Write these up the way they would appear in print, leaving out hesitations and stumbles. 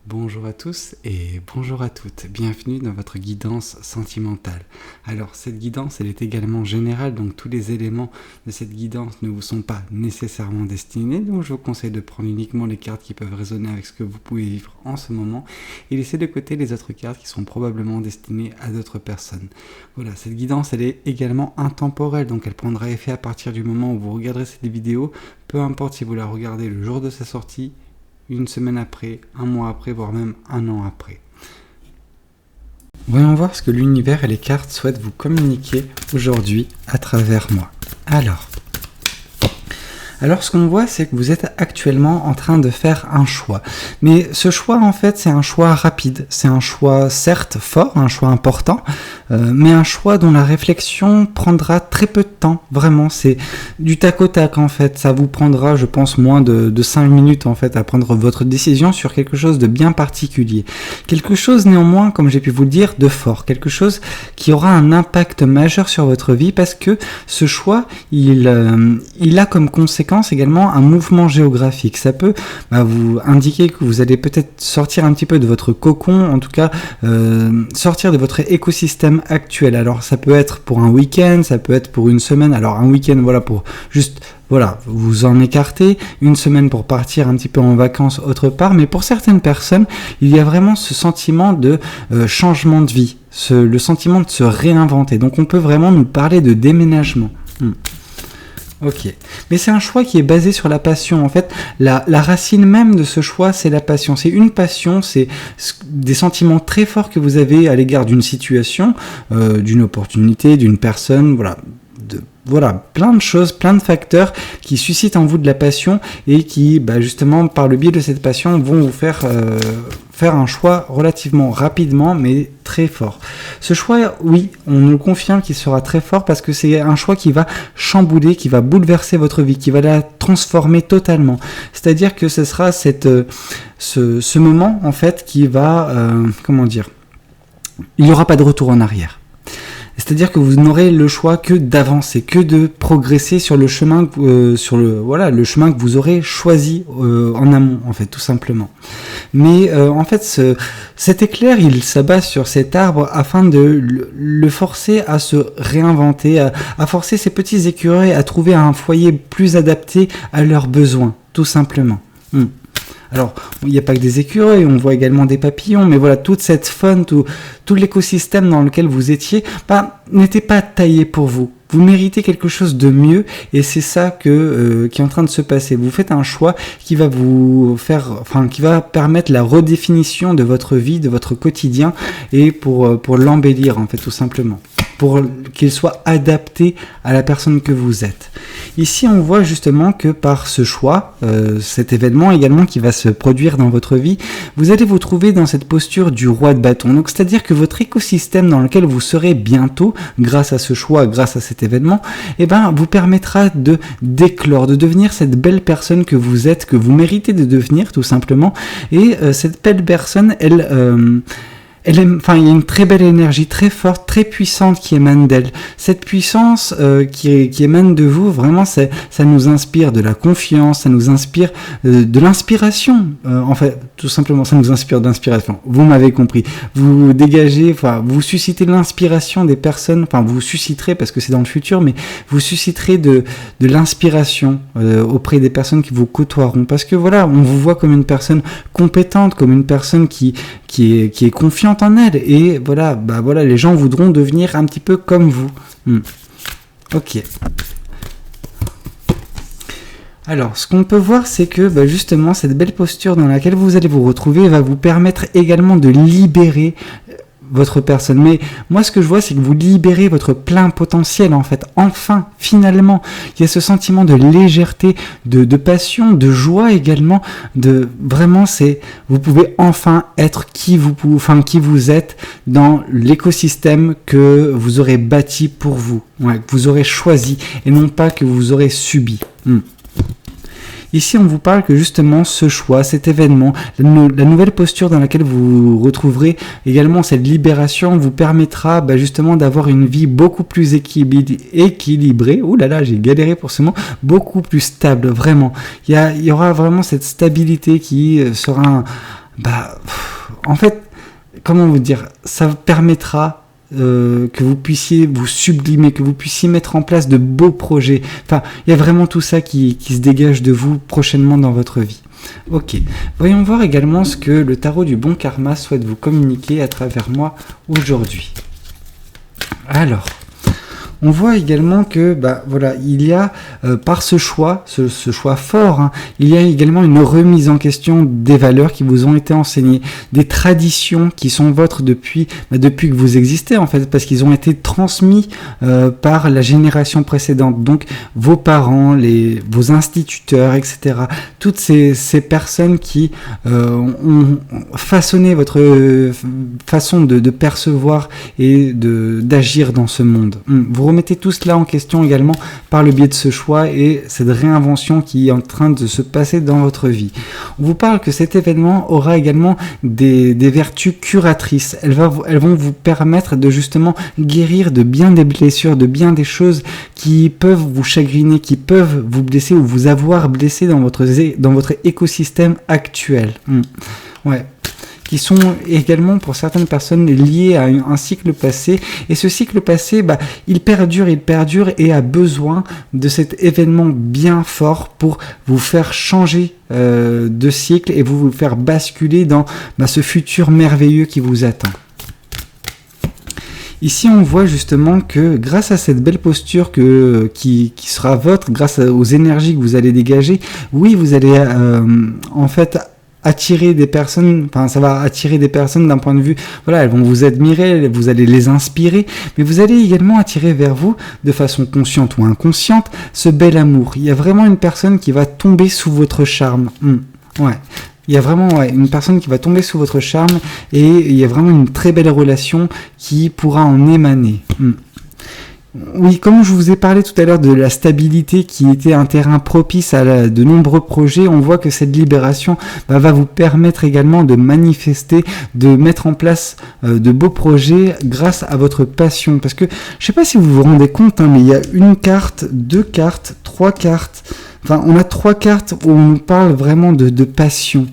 Bonjour à tous et bonjour à toutes, bienvenue dans votre guidance sentimentale. Alors cette guidance elle est également générale, donc tous les éléments de cette guidance ne vous sont pas nécessairement destinés, donc je vous conseille de prendre uniquement les cartes qui peuvent résonner avec ce que vous pouvez vivre en ce moment et laisser de côté les autres cartes qui sont probablement destinées à d'autres personnes. Voilà, cette guidance elle est également intemporelle, donc elle prendra effet à partir du moment où vous regarderez cette vidéo, peu importe si vous la regardez le jour de sa sortie, une semaine après, un mois après, voire même un an après. Voyons voir ce que l'univers et les cartes souhaitent vous communiquer aujourd'hui à travers moi. Alors ce qu'on voit, c'est que vous êtes actuellement en train de faire un choix. Mais ce choix, en fait, c'est un choix rapide. C'est un choix, certes, fort, un choix important, mais un choix dont la réflexion prendra très peu de temps. Vraiment, c'est du tac au tac, en fait. Ça vous prendra, je pense, moins de 5 minutes, en fait, à prendre votre décision sur quelque chose de bien particulier. Quelque chose, néanmoins, comme j'ai pu vous le dire, de fort. Quelque chose qui aura un impact majeur sur votre vie parce que ce choix, il a comme conséquence également un mouvement géographique. Ça peut vous indiquer que vous allez peut-être sortir un petit peu de votre cocon, en tout cas sortir de votre écosystème actuel. Alors ça peut être pour un week-end, ça peut être pour une semaine. Alors un week-end, voilà, pour juste vous en écartez, une semaine pour partir un petit peu en vacances autre part, mais pour certaines personnes, il y a vraiment ce sentiment de changement de vie, le sentiment de se réinventer. Donc on peut vraiment nous parler de déménagement. Ok, mais c'est un choix qui est basé sur la passion. En fait, la racine même de ce choix, c'est la passion. C'est une passion, c'est des sentiments très forts que vous avez à l'égard d'une situation, d'une opportunité, d'une personne, plein de choses, plein de facteurs qui suscitent en vous de la passion et qui, justement, par le biais de cette passion, vont vous faire un choix relativement rapidement, mais très fort. Ce choix, oui, on nous le confirme qu'il sera très fort parce que c'est un choix qui va chambouler, qui va bouleverser votre vie, qui va la transformer totalement. C'est-à-dire que ce sera ce moment, en fait, qui va, il n'y aura pas de retour en arrière. C'est-à-dire que vous n'aurez le choix que d'avancer, que de progresser sur le chemin, le chemin que vous aurez choisi en amont, en fait, tout simplement. Mais en fait, cet éclair, il s'abat sur cet arbre afin de le forcer à se réinventer, à forcer ces petits écureuils à trouver un foyer plus adapté à leurs besoins, tout simplement. Alors, il n'y a pas que des écureuils, on voit également des papillons, mais voilà, toute cette faune, tout l'écosystème dans lequel vous étiez, n'était pas taillé pour vous. Vous méritez quelque chose de mieux, et c'est ça qui est en train de se passer. Vous faites un choix qui va qui va permettre la redéfinition de votre vie, de votre quotidien, et pour l'embellir, en fait, tout simplement. Pour qu'il soit adapté à la personne que vous êtes. Ici, on voit justement que par ce choix, cet événement également qui va se produire dans votre vie, vous allez vous trouver dans cette posture du roi de bâton. Donc, c'est-à-dire que votre écosystème dans lequel vous serez bientôt, grâce à ce choix, grâce à cet événement, vous permettra de d'éclore, de devenir cette belle personne que vous êtes, que vous méritez de devenir, tout simplement. Et cette belle personne, il y a une très belle énergie, très forte, très puissante qui émane d'elle. Cette puissance qui émane de vous, vraiment, ça nous inspire de la confiance, ça nous inspire de l'inspiration. En fait, tout simplement, ça nous inspire d'inspiration. Vous m'avez compris. Vous dégagez, vous suscitez l'inspiration des personnes, vous susciterez, parce que c'est dans le futur, mais vous susciterez de l'inspiration auprès des personnes qui vous côtoieront. Parce que voilà, on vous voit comme une personne compétente, comme une personne qui est confiante en elle, et les gens voudront devenir un petit peu comme vous. Ok. Alors, ce qu'on peut voir, c'est que justement, cette belle posture dans laquelle vous allez vous retrouver va vous permettre également de libérer votre personne. Mais moi, ce que je vois, c'est que vous libérez votre plein potentiel, en fait. Enfin, finalement, il y a ce sentiment de légèreté, de passion, de joie également, vous pouvez enfin être qui vous êtes dans l'écosystème que vous aurez bâti pour vous, que vous aurez choisi, et non pas que vous aurez subi. Ici, on vous parle que justement ce choix, cet événement, la nouvelle posture dans laquelle vous retrouverez également cette libération vous permettra justement d'avoir une vie beaucoup plus équilibrée. Ouh là là, j'ai galéré pour ce mot. Beaucoup plus stable, vraiment. Il y aura vraiment cette stabilité qui sera en fait, comment vous dire, ça permettra que vous puissiez vous sublimer, que vous puissiez mettre en place de beaux projets. Enfin, il y a vraiment tout ça qui se dégage de vous prochainement dans votre vie. Ok, voyons voir également ce que le tarot du bon karma souhaite vous communiquer à travers moi aujourd'hui. Alors, on voit également que, il y a, par ce choix, ce choix fort, il y a également une remise en question des valeurs qui vous ont été enseignées, des traditions qui sont vôtres depuis que vous existez, en fait, parce qu'ils ont été transmis par la génération précédente. Donc, vos parents, vos instituteurs, etc. Toutes ces personnes qui ont façonné votre façon de percevoir et d'agir dans ce monde. Vous remettez tout cela en question également par le biais de ce choix et cette réinvention qui est en train de se passer dans votre vie. On vous parle que cet événement aura également des vertus curatrices. Elles vont vous permettre de justement guérir de bien des blessures, de bien des choses qui peuvent vous chagriner, qui peuvent vous blesser ou vous avoir blessé dans votre écosystème actuel. Ouais. Qui sont également pour certaines personnes liées à un cycle passé, et ce cycle passé, il perdure et a besoin de cet événement bien fort pour vous faire changer de cycle et vous faire basculer dans ce futur merveilleux qui vous attend. Ici, on voit justement que grâce à cette belle posture qui sera votre, grâce aux énergies que vous allez dégager, oui, vous allez en fait attirer des personnes, ça va attirer des personnes d'un point de vue, elles vont vous admirer, vous allez les inspirer, mais vous allez également attirer vers vous, de façon consciente ou inconsciente, ce bel amour. Il y a vraiment une personne qui va tomber sous votre charme. Ouais. Il y a vraiment une personne qui va tomber sous votre charme et il y a vraiment une très belle relation qui pourra en émaner. Oui, comme je vous ai parlé tout à l'heure de la stabilité qui était un terrain propice à de nombreux projets, on voit que cette libération va vous permettre également de manifester, de mettre en place de beaux projets grâce à votre passion. Parce que, je ne sais pas si vous vous rendez compte, mais il y a une carte, 2 cartes, 3 cartes, on a 3 cartes où on nous parle vraiment de passion.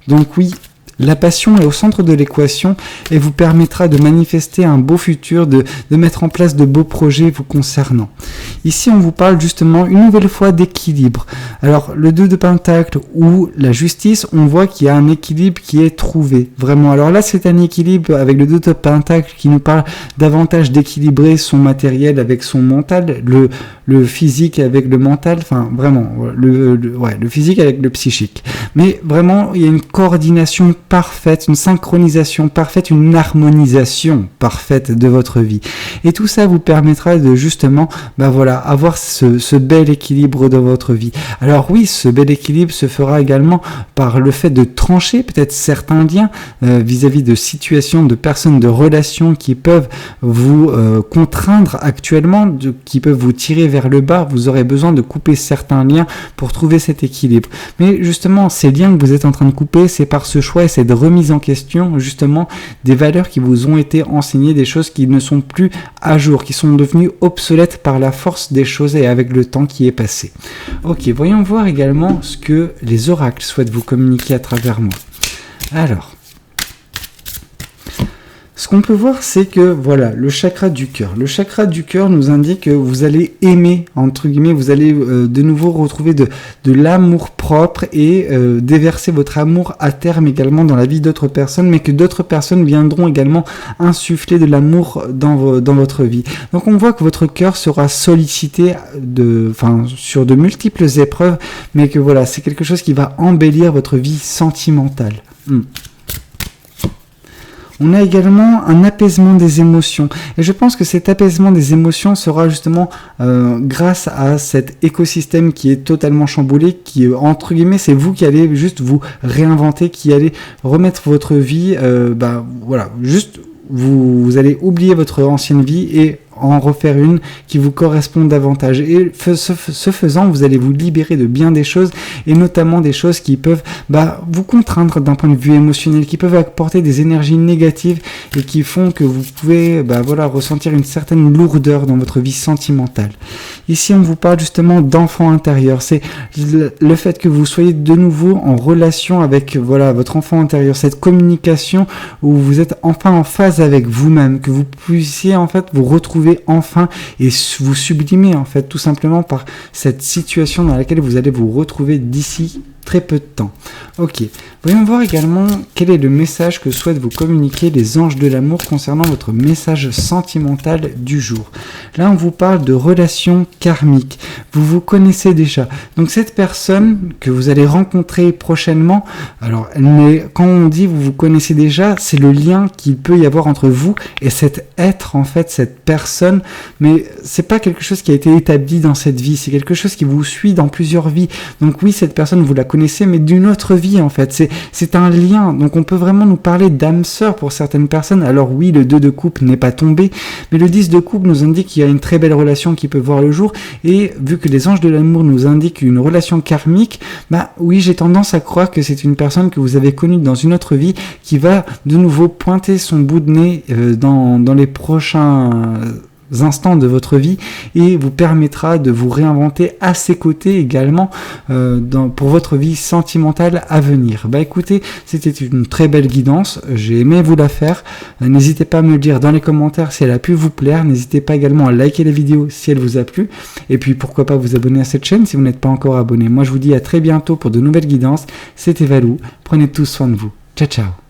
Donc oui, la passion est au centre de l'équation et vous permettra de manifester un beau futur, de mettre en place de beaux projets vous concernant. Ici, on vous parle justement une nouvelle fois d'équilibre. Alors, le 2 de Pentacle ou la justice, on voit qu'il y a un équilibre qui est trouvé. Vraiment. Alors là, c'est un équilibre avec le 2 de Pentacle qui nous parle davantage d'équilibrer son matériel avec son mental, le physique avec le mental, vraiment, le physique avec le psychique. Mais vraiment, il y a une coordination parfaite, une synchronisation parfaite, une harmonisation parfaite de votre vie. Et tout ça vous permettra de justement, avoir ce bel équilibre dans votre vie. Alors oui, ce bel équilibre se fera également par le fait de trancher peut-être certains liens vis-à-vis de situations, de personnes, de relations qui peuvent vous contraindre actuellement, qui peuvent vous tirer vers le bas. Vous aurez besoin de couper certains liens pour trouver cet équilibre. Mais justement, ces liens que vous êtes en train de couper, c'est par ce choix et cette remise en question justement des valeurs qui vous ont été enseignées, des choses qui ne sont plus à jour, qui sont devenues obsolètes par la force des choses et avec le temps qui est passé. Ok, voyons voir également ce que les oracles souhaitent vous communiquer à travers moi. Alors, ce qu'on peut voir, c'est que, le chakra du cœur. Le chakra du cœur nous indique que vous allez aimer, entre guillemets, vous allez de nouveau retrouver de l'amour propre et déverser votre amour à terme également dans la vie d'autres personnes, mais que d'autres personnes viendront également insuffler de l'amour dans votre vie. Donc on voit que votre cœur sera sollicité sur de multiples épreuves, mais que c'est quelque chose qui va embellir votre vie sentimentale. On a également un apaisement des émotions. Et je pense que cet apaisement des émotions sera justement grâce à cet écosystème qui est totalement chamboulé, qui, entre guillemets, c'est vous qui allez juste vous réinventer, qui allez remettre votre vie, juste vous allez oublier votre ancienne vie et en refaire une qui vous correspond davantage. Et ce faisant, vous allez vous libérer de bien des choses, et notamment des choses qui peuvent vous contraindre d'un point de vue émotionnel, qui peuvent apporter des énergies négatives et qui font que vous pouvez ressentir une certaine lourdeur dans votre vie sentimentale. Ici, on vous parle justement d'enfant intérieur. C'est le fait que vous soyez de nouveau en relation avec votre enfant intérieur, cette communication où vous êtes enfin en phase avec vous-même, que vous puissiez en fait vous retrouver enfin et vous sublimer en fait tout simplement par cette situation dans laquelle vous allez vous retrouver d'ici très peu de temps. Ok, voyons voir également quel est le message que souhaitent vous communiquer les anges de l'amour concernant votre message sentimental du jour. Là, on vous parle de relations karmiques. Vous vous connaissez déjà. Donc cette personne que vous allez rencontrer prochainement, alors quand on dit vous vous connaissez déjà, c'est le lien qu'il peut y avoir entre vous et cet être, en fait, cette personne, mais c'est pas quelque chose qui a été établi dans cette vie, c'est quelque chose qui vous suit dans plusieurs vies. Donc oui, cette personne, vous la connaissez, mais d'une autre vie, en fait. C'est un lien. Donc on peut vraiment nous parler d'âme sœur pour certaines personnes. Alors oui, le 2 de coupe n'est pas tombé, mais le 10 de coupe nous indique qu'il y a une très belle relation qui peut voir le jour. Et vu que les anges de l'amour nous indiquent une relation karmique, oui, j'ai tendance à croire que c'est une personne que vous avez connue dans une autre vie qui va de nouveau pointer son bout de nez dans les prochains instants de votre vie et vous permettra de vous réinventer à ses côtés également pour votre vie sentimentale à venir. Écoutez, c'était une très belle guidance, j'ai aimé vous la faire. N'hésitez pas à me le dire dans les commentaires si elle a pu vous plaire, n'hésitez pas également à liker la vidéo si elle vous a plu, et puis pourquoi pas vous abonner à cette chaîne si vous n'êtes pas encore abonné. Moi je vous dis à très bientôt pour de nouvelles guidances, c'était Valou, prenez tous soin de vous, ciao ciao.